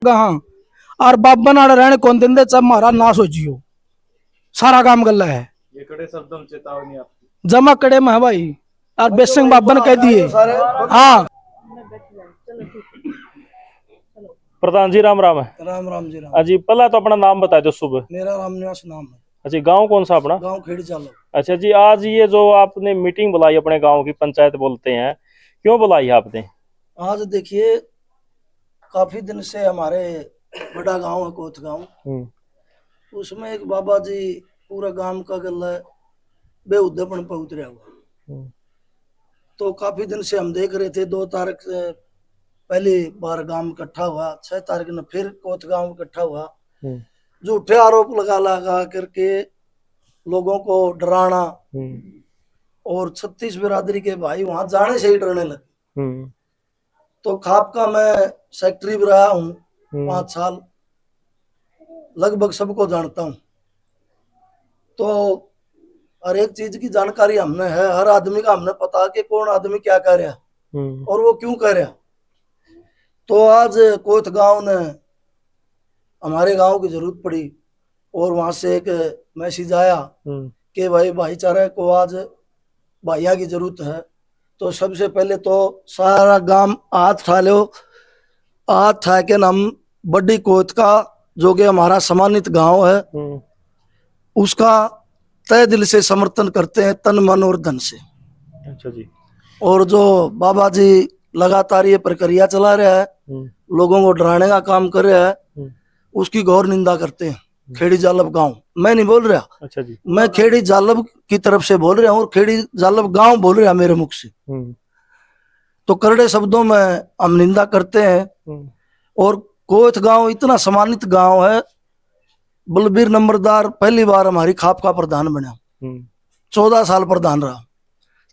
हाँ और बाबा नाड़ रहने कौन दिन दे सब मारा ना सोचियो सारा काम गल्ला है। ये कड़े शब्दों में चेतावनी आपकी। जमा कड़े में है भाई और बेसंग बाबा ने कह दिए। हाँ प्रधान जी राम राम है। राम राम जी राम। अजी पहला तो अपना नाम बता दो सुबह। मेरा रामनिवास नाम है। अच्छा गांव कौन सा अपना? गांव खेड़ी चालो। अच्छा जी आज ये जो आपने मीटिंग बुलाई अपने गांव की पंचायत बोलते हैं, क्यों बुलाई आपने? आज देखिए काफी दिन से हमारे बड़ा गांव है कोथ गांव, उसमें एक बाबा जी पूरा गांव का गला बेउद्देपन पे उतरा हुआ। तो काफी दिन से हम देख रहे थे 2 तारीख से पहली बार गांव इकट्ठा हुआ, 6 तारीख ने फिर कोथ गांव इकट्ठा हुआ। झूठे आरोप लगा लगा करके लोगों को डराना और 36 बिरादरी के भाई वहां जाने से ही डरने लगे। तो खाप का मैं सेक्रेटरी भी रहा हूँ 5 साल, लगभग सबको जानता हूँ। तो हर एक चीज की जानकारी हमने है, हर आदमी का हमने पता कि कौन आदमी क्या कह रहा और वो क्यों कह रहा। तो आज कोथ गांव ने हमारे गांव की जरूरत पड़ी और वहां से एक मैसेज आया कि भाई भाईचारे को आज भाइया की जरूरत है। तो सबसे पहले तो सारा गांव हाथ उठा लो, हाथ उठा के हम बड़ी कोत का जो कि हमारा सम्मानित गांव है उसका तय दिल से समर्थन करते हैं, तन मन और धन से। अच्छा जी। और जो बाबा जी लगातार ये प्रक्रिया चला रहा है, लोगों को डराने का काम कर रहा है, उसकी घोर निंदा करते हैं। खेड़ी जालब गांव मैं नहीं बोल रहा। अच्छा जी। मैं खेड़ी जालब की तरफ से बोल रहा हूँ और खेड़ी जालब गांव बोल रहा मेरे मुख से। तो करड़े शब्दों में हम निंदा करते हैं। और कोथ गांव इतना सम्मानित गांव है, बलबीर नंबरदार पहली बार हमारी खाप का प्रधान बना, 14 साल प्रधान रहा,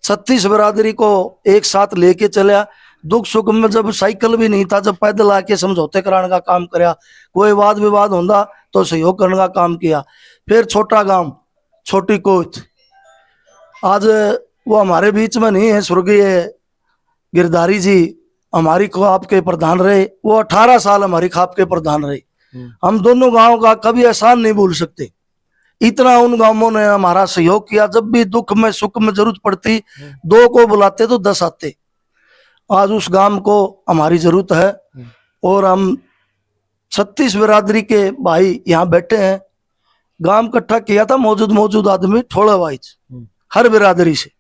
36 बिरादरी को एक साथ लेके चला। दुख सुख में जब साइकिल भी नहीं था, जब पैदल आके समझौते कराने का काम किया, कोई वाद विवाद होता तो सहयोग करने का काम किया। फिर छोटा गांव छोटी कोथ, आज वो हमारे बीच में नहीं है, स्वर्गीय गिरधारी जी हमारी खाप के प्रधान रहे, वो 18 साल हमारी खाप के प्रधान रहे। हम दोनों गांव का कभी एहसान नहीं भूल सकते, इतना उन गांवों ने हमारा सहयोग किया। जब भी दुख में सुख में जरूरत पड़ती 2 को बुलाते तो 10 आते। आज उस गांव को हमारी जरूरत है और हम 36 बिरादरी के भाई यहाँ बैठे हैं। गांव इकट्ठा किया था मौजूद आदमी थोड़ा वाइज हर बिरादरी से,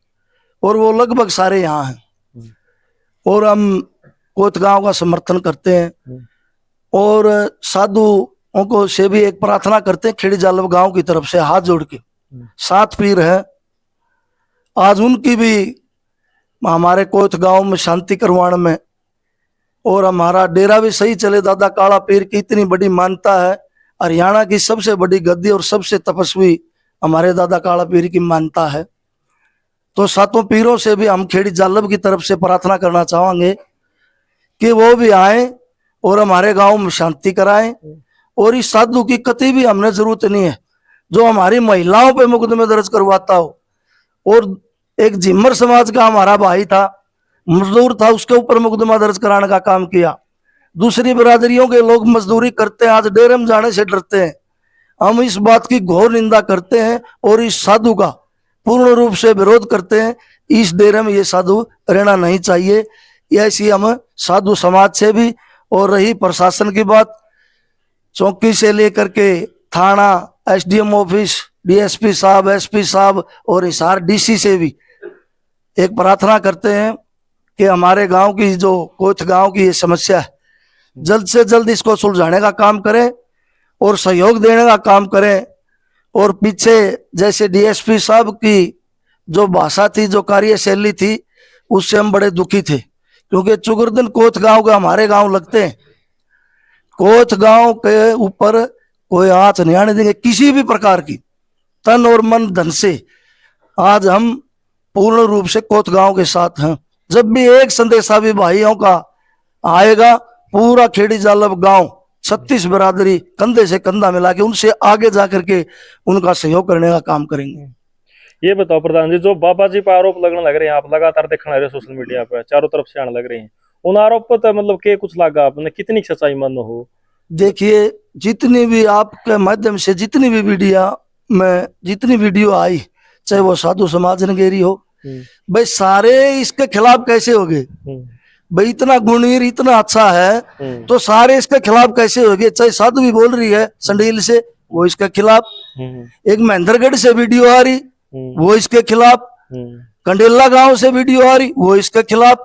और वो लगभग सारे यहाँ हैं। और हम कोत गांव का समर्थन करते हैं और साधुओं को से भी एक प्रार्थना करते हैं खेड़ी जालब गांव की तरफ से हाथ जोड़ के। 7 पीर है, आज उनकी भी हमारे कोथ गांव में शांति करवाने में, और हमारा डेरा भी सही चले। दादा काला पीर की इतनी बड़ी मान्यता है, हरियाणा की सबसे बड़ी गद्दी और सबसे तपस्वी हमारे दादा काला पीर की मान्यता है। तो 7 पीरों से भी हम खेड़ी जालब की तरफ से प्रार्थना करना चाहेंगे कि वो भी आए और हमारे गांव में शांति कराएं। और इस साधु की कतई भी हमने जरूरत नहीं है जो हमारी महिलाओं पे मुकदमे दर्ज करवाता हो। और एक झिम्मर समाज का हमारा भाई था, मजदूर था, उसके ऊपर मुकदमा दर्ज कराने का काम किया। दूसरी बिरादरियों के लोग मजदूरी करते हैं, आज डेरे में जाने से डरते हैं। हम इस बात की घोर निंदा करते हैं और इस साधु का पूर्ण रूप से विरोध करते हैं। इस डेरे में ये साधु रहना नहीं चाहिए, ऐसी हम साधु समाज से भी। और रही प्रशासन की बात, चौकी से लेकर के थाना, एसडीएम ऑफिस, डीएसपी साहब, एसपी साहब और हिसार डीसी से भी एक प्रार्थना करते हैं कि हमारे गांव की जो कोथ गांव की ये समस्या है, जल्द से जल्द इसको सुलझाने का काम करें और सहयोग देने का काम करें। और पीछे जैसे डीएसपी साहब की जो भाषा थी, जो कार्यशैली थी, उससे हम बड़े दुखी थे, क्योंकि चुगरदन कोथ गांव का हमारे गांव लगते हैं। कोथ गांव के ऊपर कोई आंच नहीं आने देंगे किसी भी प्रकार की, तन और मन धन से। आज हम पूर्ण रूप से कोथ गांव के साथ हैं। जब भी एक संदेशा भी भाइयों का आएगा, पूरा खेड़ी जालब गांव 36 बिरादरी कंधे से कंधा मिला के उनसे आगे जाकर के उनका सहयोग करने का काम करेंगे। ये बताओ प्रधान जी, जो बाबा जी पर आरोप लगने लग रहे हैं, आप लगातार देखने लग रहे सोशल मीडिया पे, चारों तरफ से आने लग रहे हैं, उन आरोप पर तो मतलब के कुछ लगा आपने, कितनी सच्चाई मन हो? देखिए, जितनी भी आपके माध्यम से जितनी भी वीडियो आई, चाहे वो साधु समाज नगेरी हो, भाई सारे इसके खिलाफ कैसे हो गए? भाई इतना गुणवीर इतना अच्छा है तो सारे इसके खिलाफ कैसे हो गए? चाहे साधु भी बोल रही है संडील से, वो इसके खिलाफ। एक महेंद्रगढ़ से वीडियो आ रही, वो इसके खिलाफ। कंडेला गांव से वीडियो आ रही, वो इसके खिलाफ।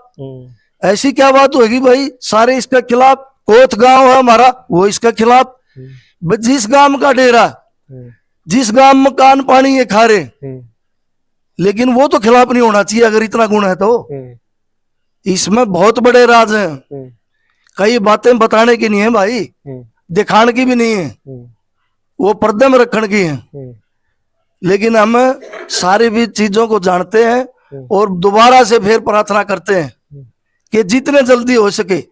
ऐसी क्या बात होगी भाई? सारे इसके खिलाफ। कोथ गांव है हमारा, वो इसके खिलाफ। जिस गांव का डेरा, जिस गांव में कान पानी ये खा रहे, लेकिन वो तो खिलाफ नहीं होना चाहिए अगर इतना गुण है तो। इसमें बहुत बड़े राज हैं, कई बातें बताने की नहीं है भाई, दिखाने की भी नहीं है, वो पर्दे में रखने की है। लेकिन हम सारी भी चीजों को जानते हैं और दोबारा से फिर प्रार्थना करते हैं कि जितने जल्दी हो सके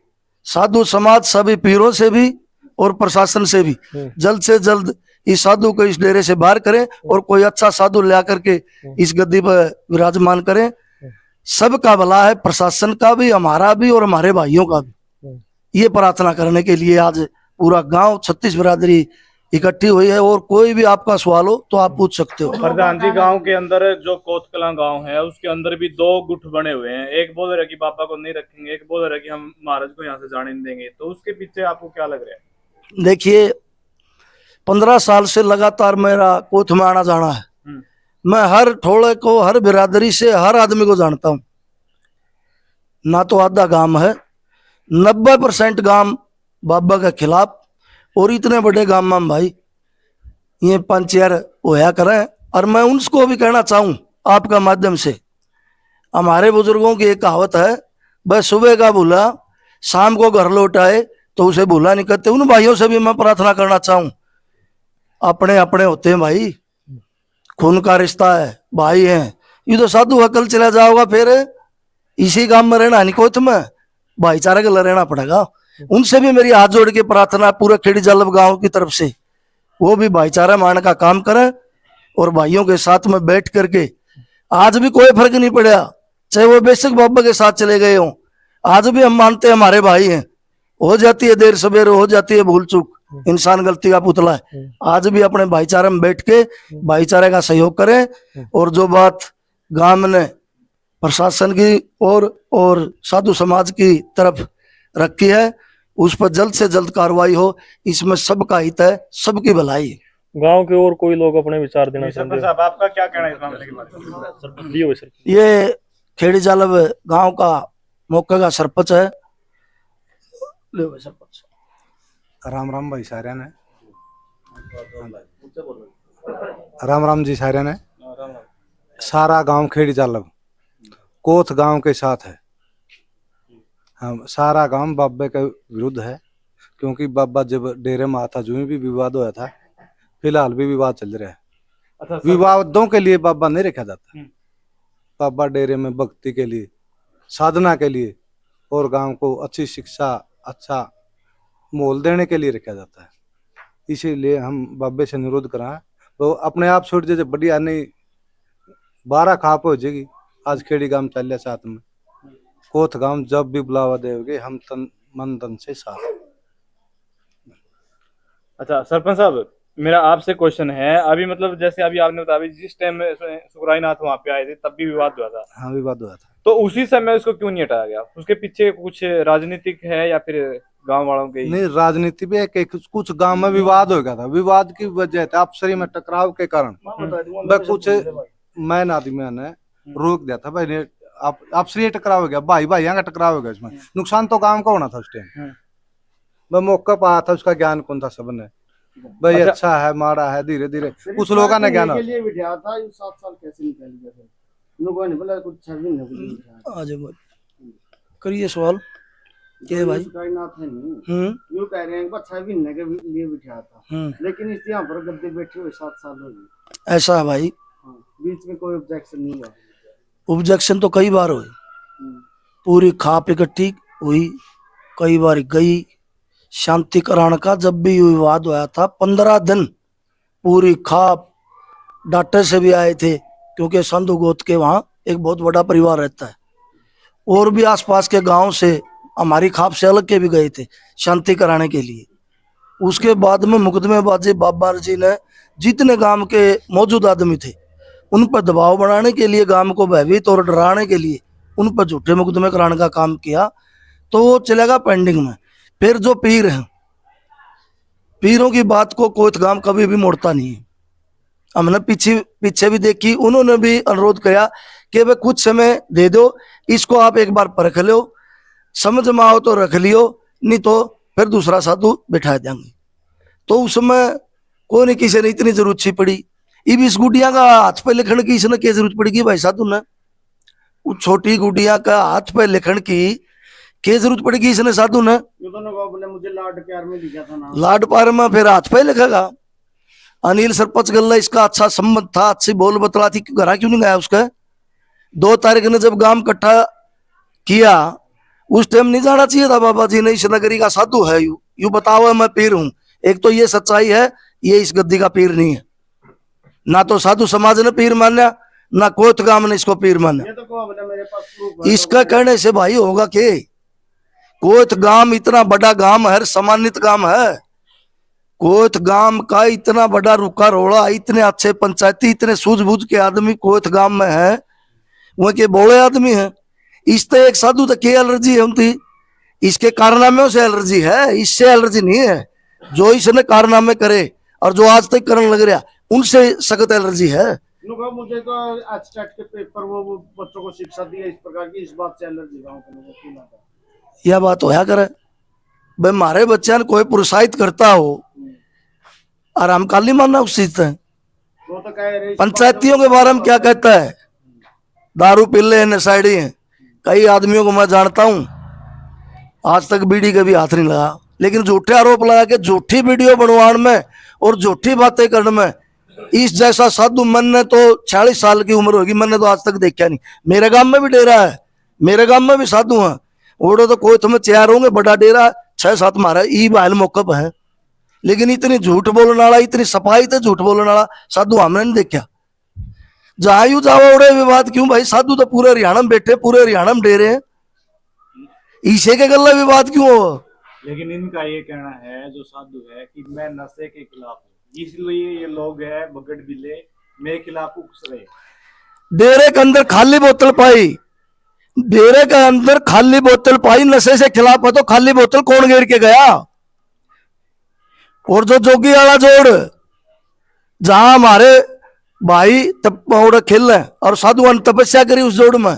साधु समाज सभी पीरों से भी और प्रशासन से भी जल्द से जल्द इस साधु को इस डेरे से बाहर करें और कोई अच्छा साधु ला करके इस गद्दी पर विराजमान करें। सबका भला है, प्रशासन का भी, हमारा भी और हमारे भाइयों का भी। ये प्रार्थना करने के लिए आज पूरा गांव 36 बिरादरी इकट्ठी हुई है। और कोई भी आपका सवाल हो तो आप पूछ सकते हो। प्रधान जी, गांव के अंदर जो कोतकला गांव है उसके अंदर भी 2 गुट बने हुए हैं। एक बोल रहा है कि बाबा को नहीं रखेंगे, एक बोल रहा है कि हम महाराज को यहाँ से जाने नहीं देंगे। तो उसके पीछे आपको क्या लग रहा है? देखिए, 15 साल से लगातार मेरा कोथ में आना जाना है। मैं हर ठोड़े को, हर बिरादरी से हर आदमी को जानता हूं। ना तो आधा गांव है, 90% गांव बाबा के खिलाफ। और इतने बड़े गांव में भाई ये पंचयर होया करें। और मैं उनको भी कहना चाहूं आपका माध्यम से, हमारे बुजुर्गों की एक कहावत है, भाई सुबह का भूला शाम को घर लौट आए तो उसे भूला नहीं करते। उन भाइयों से भी मैं प्रार्थना करना चाहूं, अपने अपने होते हैं भाई, खून का रिश्ता है, भाई हैं। ये तो साधु अकल चला जाओगा फिर इसी काम में रहना नहीं, कोथ में भाईचारा के रहना पड़ेगा। उनसे भी मेरी हाथ जोड़ के प्रार्थना पूरे खेड़ी जालब गांव की तरफ से, वो भी भाईचारा मानने का काम करें और भाइयों के साथ में बैठ करके। आज भी कोई फर्क नहीं पड़ा, चाहे वो बेशक बाबा के साथ चले गए हों, आज भी हम मानते हैं हमारे भाई हैं। हो जाती है देर सवेर, हो जाती है भूल चूक, इंसान गलती का पुतला है। आज भी अपने भाईचारे में बैठ के भाईचारे का सहयोग करें। और जो बात गांव ने प्रशासन की और साधु समाज की तरफ रखी है उस पर जल्द से जल्द कार्रवाई हो। इसमें सबका हित है, सबकी भलाई है। गांव के और कोई लोग अपने विचार देना चाहते हैं? आपका क्या कहना है इस मामले के बारे में? ये खेड़ी जालब गांव का मौके का सरपंच है। सरपंच राम राम भाई सारे ने, राम राम जी सारे ने। सारा गांव खेड़ी जालब कोथ गांव के साथ है। हम सारा गांव बाबे के विरुद्ध है, क्योंकि बाबा जब डेरे में आता जो भी विवाद होया था, फिलहाल भी विवाद चल रहा है। अच्छा, विवादों के लिए बाबा नहीं रखा जाता। बाबा डेरे में भक्ति के लिए, साधना के लिए और गांव को अच्छी शिक्षा, अच्छा मोल देने के लिए रखा जाता है। इसीलिए हम बाबे से अनुरोध करा तो अपने आप छोड़ दीजिए, बढ़िया नहीं 12 खाप हो जाएगी। आज खेड़ी गांव चल साथ में, कोथ गांव जब भी बुलावा देंगे हम तन मन धन से साथ। अच्छा सरपंच साहब, मेरा आपसे क्वेश्चन है, अभी मतलब जैसे अभी आपने बताया जिस टाइम में सुखराई नाथ वहाँ पे आए थे तब भी विवाद हुआ था। हाँ, विवाद हुआ था। तो उसी समय उसको क्यों नहीं हटाया गया? उसके पीछे कुछ राजनीतिक है या फिर गांव वालों के? नहीं, राजनीति भी है कि कुछ गांव में विवाद हो गया था। विवाद की वजह था अफसरी में टकराव के कारण कुछ मैन आदमी ने रोक दिया था। भाई ने अफसरी टकराव हो गया, भाई भाइयों का टकराव हो गया। इसमें नुकसान तो गांव का होना था उस टाइम। मैं मौका पाया था, उसका ज्ञान कौन था सबने, भाई अच्छा है माड़ा है, धीरे धीरे कुछ लोगों ने ज्ञान बिठाया था। 7 साल कैसे निकल गया? लोगों ने बोला कुछ 6 महीने आज करिए सवाल क्या भाई? यूं कह रहे हैं 6 महीने के लिए बिठाया था, लेकिन इस यहाँ पर गद्दे बैठे हुए 7 साल हो गए। ऐसा है भाई? बीच में कोई ऑब्जेक्शन नहीं हुआ? ऑब्जेक्शन तो कई बार हुई, पूरी खाप इकट्ठी हुई, कई बार गई शांति कराने का। जब भी विवाद हुआ था 15 दिन पूरी खाप डॉक्टर से भी आए थे, क्योंकि संधु गोत के वहाँ एक बहुत बड़ा परिवार रहता है। और भी आसपास के गांव से हमारी खाप से अलग के भी गए थे शांति कराने के लिए। उसके बाद में मुकदमेबाजी बाबा जी ने जितने गांव के मौजूद आदमी थे उन पर दबाव बनाने के लिए, गांव को भयभीत और डराने के लिए उन पर झूठे मुकदमे कराने का काम किया, तो वो चलेगा पेंडिंग में। फिर जो पीर हैं, पीरों की बात को कोई गांव कभी भी मोड़ता नहीं है। हमने पीछे भी देखी, उन्होंने भी अनुरोध किया कि वे कुछ समय दे दो, इसको आप एक बार परख लो, समझ में आओ तो रख लियो, नहीं तो फिर दूसरा साधु बिठा देंगे। तो उसमें कोई नहीं, किसी ने इतनी जरूरत सी पड़ी। इब इस गुड़िया का हाथ पे लिखण की इसने क्या जरूरत पड़ेगी भाई साधु ने? उस छोटी गुड़िया का हाथ पे लिखण की क्या जरूरत पड़ेगी इसने साधु ने? मुझे लाड प्यार में लिखा था ना, लाड प्यार में फिर हाथ पे लिखेगा। अनिल सरपंच गल्ला इसका अच्छा संबंध था, अच्छी बोल बतला थी, घर क्यों नहीं गया उसका? 2 तारीख ने जब गांव इकट्ठा किया उस टाइम नहीं जाना चाहिए था बाबा जी ने इस नगरी का साधु है, यू बताओ मैं पीर हूं। एक तो ये सच्चाई है, ये इस गद्दी का पीर नहीं है, ना तो साधु समाज ने पीर माना, ना कोत गांव ने इसको पीर माना। ये तो को मेरे पास प्रूफ है। इसका कहने से भाई होगा के? कोत गांव इतना बड़ा गांव है, सम्मानित गांव है। कोत गांव का इतना बड़ा रुका रोड़ा, इतने अच्छे पंचायती, इतने सूझबूझ के आदमी कोत गांव में है, वो के बोले आदमी है। इससे एक साधु तो क्या एलर्जी है उनकी? इसके कारनामे से एलर्जी है, इससे एलर्जी नहीं है। जो इसने कारनामे करे और जो आज तक करने लग रहा उनसे सख्त एलर्जी है। मुझे तो आज स्टार्ट के पेपर वो बच्चों को शिक्षा दी है इस प्रकार की, इस बात से एलर्जी गाँव के लोगों को। यह बात होया करे भाई, हमारे बच्चा ने कोई प्रोत्साहित करता हो और हम काली मानना उस चीज से। वो तो कह रहे पंचायतियों के बारे में क्या कहता है? दारू पिल्ले हैं, नशाड़ी हैं। कई आदमियों को मैं जानता हूं, आज तक बीड़ी के भी हाथ नहीं लगा, लेकिन झूठे आरोप लगा के झूठी वीडियो बनवाने में और झूठी बातें करने में इस जैसा साधु मन ने तो 40 साल की उम्र होगी, मैंने तो आज तक देखा नहीं। मेरे गांव में भी डेरा है, मेरे गांव में भी साधु हैं। ओडो तो कोई तुम्हें 4 होंगे, बड़ा डेरा 6-7 मारा ई बाहल मौके पर है, लेकिन इतनी झूठ बोलने वाला, इतनी सफाई से झूठ बोलने वाला साधु हमने नहीं देखा। जहां यू जाओ उड़े विवाद क्यों भाई? साधु तो पूरे हरियाणा में बैठे, पूरे हरियाणा में डेरे हैं, ईसे के गल्ला विवाद क्यों हो? लेकिन इनका ये कहना है जो साधु है कि मैं नशे के खिलाफ हूँ, इसलिए ये लोग है बगड़ बिले मेरे खिलाफ उकस रहे। डेरे के अंदर खाली बोतल पाई, डेरे के अंदर खाली बोतल पाई, नशे से खिलाफ है तो खाली बोतल कौन घेर के गया? और जो जोगी वाला जोड़ जहां हमारे भाई तब खेल है और साधुआन तपस्या करी उस जोड़ में,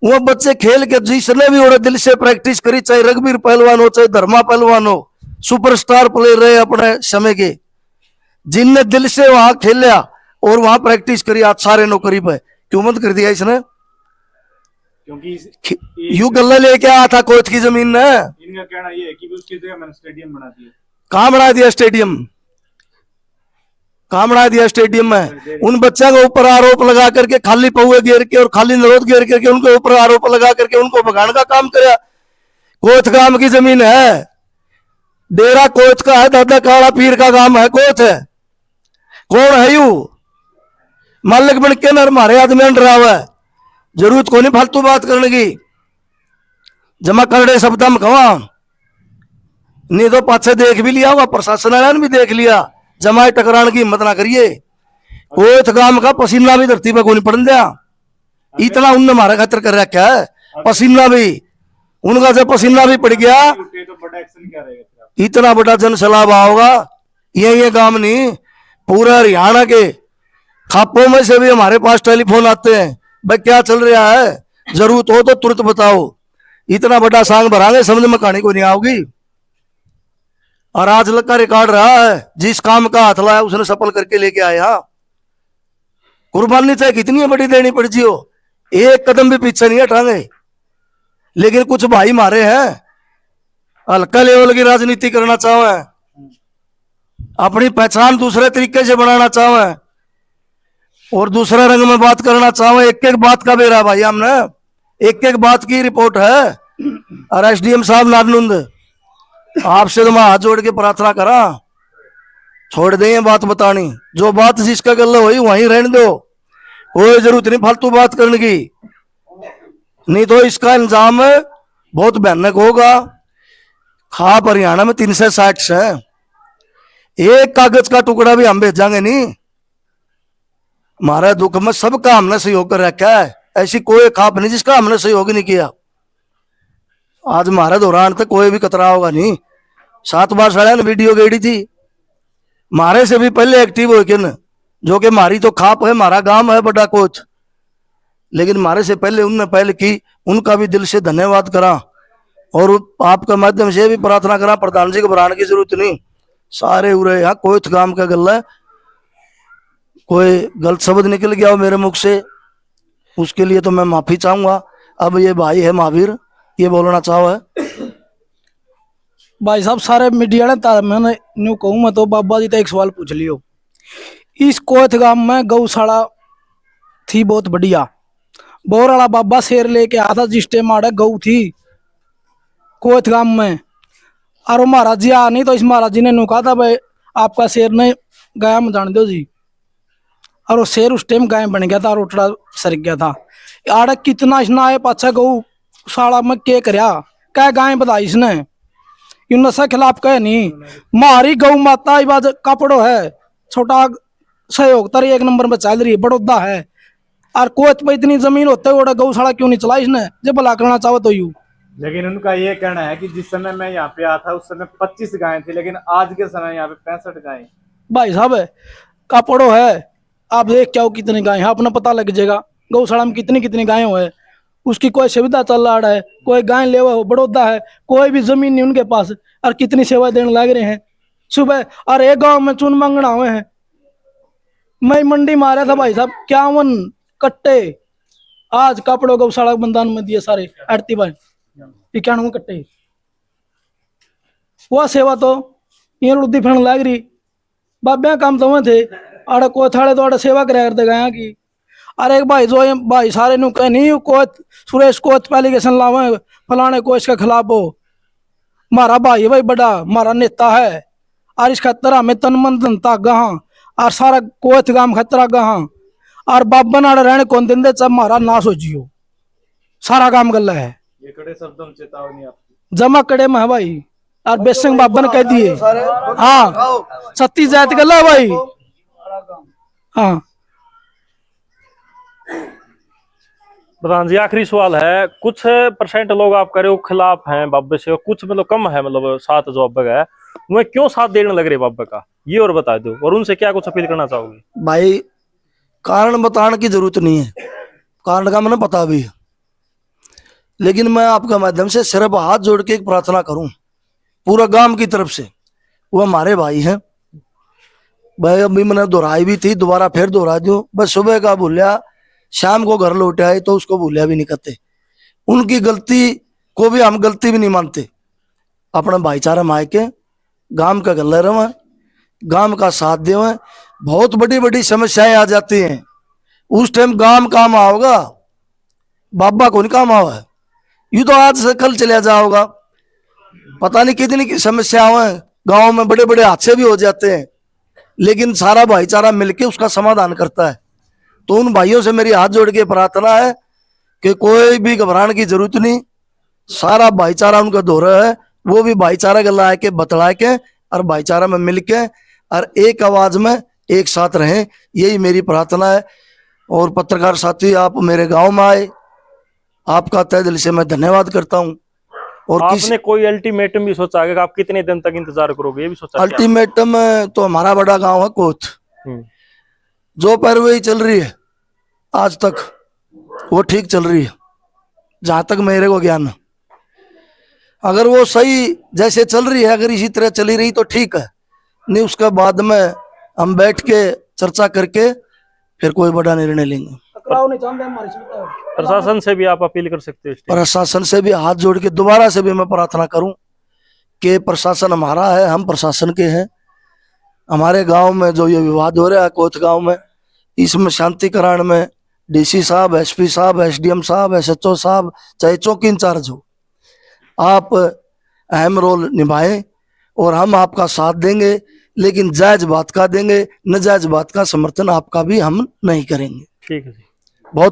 वो बच्चे खेल के जिसने भी और दिल से प्रैक्टिस करी, चाहे रघुवीर पहलवान हो चाहे धर्मा पहलवान हो, सुपरस्टार प्लेयर रहे अपने समय के, जिनने दिल से वहां खेला और वहां प्रैक्टिस करी, आज सारे नौकरी पे क्यों मत कर दिया इसने? क्योंकि यू गल्ला लेके आया था कोच की जमीन ने। इनका कहना ये है कि उसकी जगह मैंने स्टेडियम बना दिया। कहां बना दिया स्टेडियम? कहां बना दिया स्टेडियम में? उन बच्चों के ऊपर आरोप लगा करके, खाली पहुए घेर के और खाली नरोद घेर करके उनके ऊपर आरोप लगा करके उनको भगाने का काम कराया। कोथ गांव की जमीन है, डेरा कोथ का है, दादा काला पीर का गांव है, कोथ है। कौन है यू मालिक बन के ना हमारे आदमी डरा हुआ है? जरूरत को नहीं फालतू बात करने की, जमा करने शब्द में कहा नहीं तो पाछे देख भी लिया होगा, प्रशासन वाले ने भी देख लिया, जमाए टकराने की हिम्मत ना करिए। कोथ गांव का पसीना भी धरती पे को नहीं पड़न दिया, इतना उनने हमारा खातर कर रखा है। पसीना भी उनका जब पसीना भी पड़ गया तो बड़ा एक्शन क्या रहेगा? इतना बड़ा जन सैलाब होगा। ये गांव नहीं, पूरा हरियाणा के खापों में से भी हमारे पास टेलीफोन आते हैं, भाई क्या चल रहा है, जरूरत हो तो तुरंत बताओ। इतना बड़ा सांग भरांगे, समझ में कहानी को नहीं आओगी। और आज लड़का रिकॉर्ड रहा है, जिस काम का हाथ लाया उसने सफल करके लेके आया। कुर्बानी चाहे कितनी बड़ी देनी पड़ जी हो, एक कदम भी पीछे नहीं हटाएंगे। लेकिन कुछ भाई मारे हैं हल्का लेवल की राजनीति करना चाहे, अपनी पहचान दूसरे तरीके से बनाना चाहे और दूसरे रंग में बात करना चाहे। एक एक बात का बेरा भाई, हमने एक एक बात की रिपोर्ट है। और एसडीएम साहब नारनुंद, आपसे तो मैं हाथ जोड़ के प्रार्थना करा, छोड़ दें बात बतानी, जो बात जिसका गल्ला हुई वहीं रहने दो, कोई जरूरत नहीं फालतू बात करने की, नहीं तो इसका अंजाम बहुत भयानक होगा। खाप हरियाणा में 360 है, एक कागज का टुकड़ा भी हम भेजांगे नहीं। हमारे दुख में सबका हमने सहयोग कर रखा है, ऐसी कोई खाप नहीं जिसका हमने सहयोग नहीं किया। आज हमारे दौरान तक कोई भी कतरा होगा नहीं। 7 बार साढ़े ने वीडियो गेड़ी थी, मारे से भी पहले एक्टिव हो के न, जो कि हमारी तो खाप है, हमारा गांव है बड़ा कोच, लेकिन हमारे से पहले उनने पहले की, उनका भी दिल से धन्यवाद करा। और आपके माध्यम से भी प्रार्थना करा, प्रधान जी को घबराने की जरूरत नहीं, सारे उरे यहाँ कोई काम का गल्ला है। कोई गलत शब्द निकल गया हो मेरे मुख से, उसके लिए तो मैं माफी चाहूंगा। अब ये भाई है महावीर, ये बोलना चाहो है। भाई साहब सारे मीडिया ने तार मैंने न्यू कहूँ मैं तो बाबा जी तो एक सवाल पूछ लियो। इस कोथ गांव में गौशाला थी बहुत बढ़िया, बोर वाला बाबा शेर लेके आया था जिस टाइम आड़े गौ थी कोथ गांव में। और वो महाराज जी आ नहीं तो इस महाराज जी ने नु कहा था भाई आपका शेर ने गाय में जान दो जी। और वो शेर उस टाइम गाय बन गया था, रोटड़ा सर गया था। आड़े कितना इसने आए पाछा गौशाला में के करया क्या गाय बधाई इसने, इन नशा खिलाफ कहे नहीं। मारी गौ माता बाज कपड़ो है, छोटा सहयोग तर 1 नंबर में चल रही है, बड़ौदा है। और कोच पे इतनी जमीन होते हुए गौशाला क्यों नहीं चला इसने, जब भला करना चाहो तो यू। लेकिन उनका ये कहना है कि जिस समय मैं यहाँ पे आया था उस समय 25 गायें थी, लेकिन आज के समय यहाँ पे 65 गायें। भाई साहब कपड़ो है, आप देख क्या हो कितनी गायें हैं, अपना पता लग जाएगा गौशाला में कितनी कितनी गायें हुए। उसकी कोई सुविधा चल रहा है, कोई गाय ले हो बड़ौदा है, कोई भी जमीन नहीं उनके पास, और कितनी सेवा देने लग रहे हैं सुबह। और एक गांव में चून मांगना हुए हैं, मैं मंडी मारा था भाई साहब 51 कट्टे, आज कपड़ों गौशाला बंदान में दिए सारे 91 कट्टे। वह सेवा तो ये लुद्दी फण लग रही, बाबे काम तो वह थे अरे को थाड़े तो अरे सेवा कराया करते गया की। अरे एक भाई जो भाई सारे नु कह नहीं कोच सुरेश कोच पे एलिगेशन लावे फलाने कोच के खिलाफ हो, मारा भाई भाई बड़ा मारा नेता है। और इस खतरा में तन मन धन ता गहा और सारा कोच गांव खतरा गहा। और बाबा नाड़े रहने कौन दिन दे, सब मारा नाश हो जियो, सारा काम गल्ला है। ये कड़े शब्दों में चेतावनी आपकी जमा कड़े में है भाई, और बेसिंग बाबा ने कह दिए हाँ सत्ती जात गल्ला है भाई। हाँ प्रधान जी आखिरी सवाल है, कुछ % लोग आप करे खिलाफ हैं बाबे से, कुछ मतलब कम है, मतलब साथ जो बाबा का है वह क्यों साथ देने लग रहे बाबा का, ये और बता दो, और उनसे क्या कुछ अपील करना चाहोगे? भाई कारण बताने की जरूरत नहीं है, कारण का मैंने पता भी है, लेकिन मैं आपका माध्यम से सिर्फ हाथ जोड़ के एक प्रार्थना करूं पूरा गांव की तरफ से। वो हमारे भाई हैं भाई, अभी मैंने दोहराई भी थी, दोबारा फिर दोहरा दूं। बस सुबह का भूलिया शाम को घर लौटे आए तो उसको भूलिया भी नहीं करते, उनकी गलती को भी हम गलती भी नहीं मानते। अपना भाईचारा माय के गांव का गले रहे, गांव का साथ दे। बहुत बड़ी बड़ी समस्याएं आ जाती हैं, उस टाइम गांव काम आओगा, बाबा को नहीं काम आवा है। यूं तो आज से कल चला जाओगा, पता नहीं कितनी की समस्याएं हैं गांव में, बड़े बड़े हादसे भी हो जाते हैं, लेकिन सारा भाईचारा मिलके उसका समाधान करता है। तो उन भाइयों से मेरी हाथ जोड़ के प्रार्थना है कि कोई भी घबराने की जरूरत नहीं, सारा भाईचारा उनका दोहरा है, वो भी भाईचारा गला के बतला के और भाईचारा में मिलके और एक आवाज में एक साथ रहें, यही मेरी प्रार्थना है। और पत्रकार साथी आप मेरे गांव में आए, आपका तहे दिल से मैं धन्यवाद करता हूं। और आपने कोई अल्टीमेटम भी सोचा है कि आप कितने दिन तक इंतजार करोगे, ये भी सोचा? अल्टीमेटम तो हमारा बड़ा गांव है कोथ, जो पैरवी चल रही है आज तक वो ठीक चल रही है, जहां तक मेरे को ज्ञान है। अगर वो सही जैसे चल रही है, अगर इसी तरह चली रही तो ठीक है, नहीं उसके बाद में हम बैठ के चर्चा करके फिर कोई बड़ा निर्णय लेंगे। प्रशासन से भी आप अपील कर सकते हो? प्रशासन से भी हाथ जोड़ के दोबारा से भी मैं प्रार्थना करूं कि प्रशासन हमारा है, हम प्रशासन के हैं। हमारे गांव में जो ये विवाद हो रहा है कोथ गांव में, इसमें शांतिकरण में डीसी साहब, एसपी साहब, एसडीएम साहब, एसएचओ साहब, चाहे चौकी इंचार्ज हो, आप अहम रोल निभाएं और हम आपका साथ देंगे, लेकिन जायज बात का देंगे, नजायज बात का समर्थन आपका भी हम नहीं करेंगे। ठीक है जी। बहुत